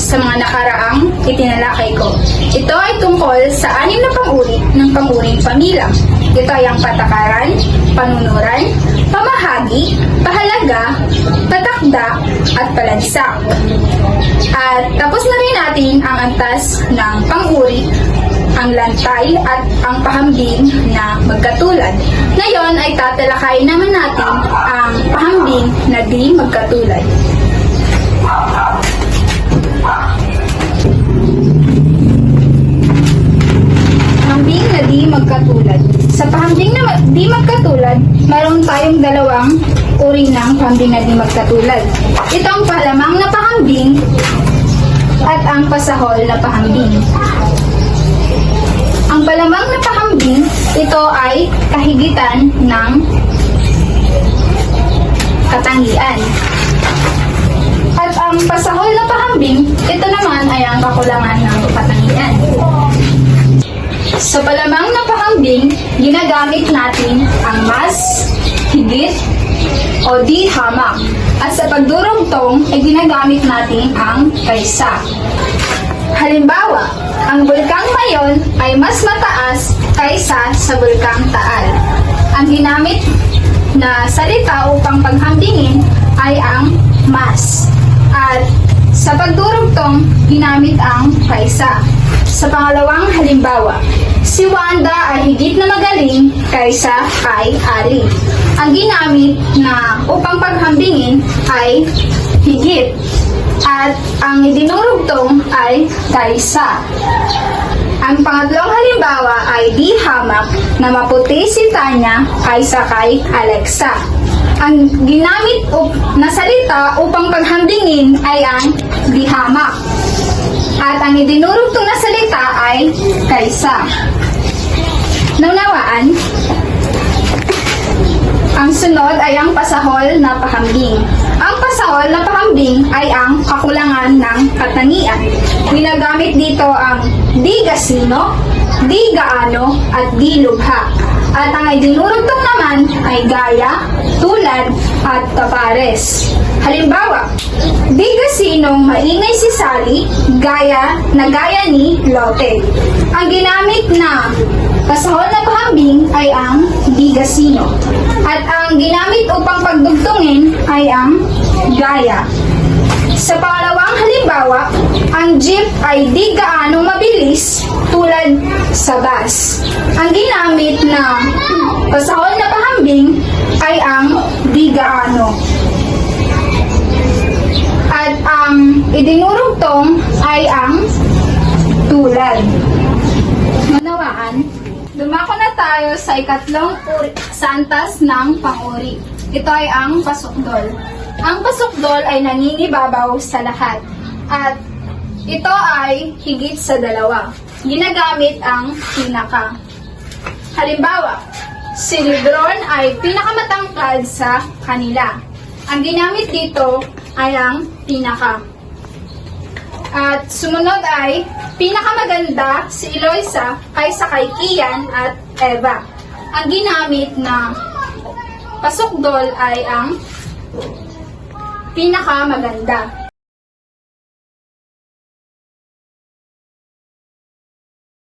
sa mga nakaraang itinalakay ko. Ito ay tungkol sa 6 na pang-uri ng pang-uring pamilya. Ito ay ang patakaran, panunuran, pamahagi, pahalaga, patakda, at palansak. At tapos na rin natin ang antas ng pang-uri, ang lantay at ang pahambing na magkatulad. Ngayon ay tatalakayin naman natin ang pahambing na di magkatulad. Pahambing na di magkatulad. Sa pahambing na di magkatulad, mayroon tayong dalawang uri ng pahambing na di magkatulad. Ito ang palamang na pahambing at ang pasahol na pahambing. Ang palamang na pahambing, ito ay kahigitan ng katangian. At ang pasahol na pahambing, ito naman ay ang kakulangan ng katangian. Sa palamang na pahambing, ginagamit natin ang mas, higit, o di hamak. At sa pagdurugtong, ay ginagamit natin ang kaysa. Halimbawa, ang bulkang Mayon ay mas mataas kaysa sa bulkang Taal. Ang ginamit na salita upang paghambingin ay ang mas. At sa pagdurugtong, ginamit ang kaysa. Sa pangalawang halimbawa, si Wanda ay higit na magaling kaysa kay Ali. Ang ginamit na upang paghambingin ay higit. At ang idinurugtong ay kaysa. Ang pangatlong halimbawa ay di hamak na maputi si Tanya kaysa kay Alexa. Ang ginamit na salita upang paghambingin ay ang di hamak. At ang idinurugtong na salita ay kaysa. Naunawaan? Ang sunod ay ang pasahol na pahambing. Ang pasahol na pahambing ay ang kakulangan ng katangian. Ginagamit dito ang di gasino, di gaano, at di lubha. At ang idinurugtong naman ay gaya, tulad, at kapares. Halimbawa, di gasinong maingay si Sally, gaya na gaya ni Lotte. Ang ginamit na pasahol na pahambing ay ang di gasino. At ang ginamit upang pagdugtungin ay ang gaya. Sa pangalawang halimbawa, ang jeep ay di gaano mabilis tulad sa bus. Ang ginamit na pasahol na pahambing ay ang di gaano. At ang idinurugtong ay ang tulad. Manawaan, dumako na tayo sa ikatlong santas ng pang-uri. Ito ay ang pasukdol. Ang pasukdol ay nangingibabaw sa lahat. At ito ay higit sa dalawa. Ginagamit ang pinaka. Halimbawa, si Lebron ay pinakamatangkad sa kanila. Ang ginamit dito ay ang pinaka. At sumunod ay pinakamaganda si Eloisa kaysa kay Kian at Eva. Ang ginamit na pasukdol ay ang pinakamaganda.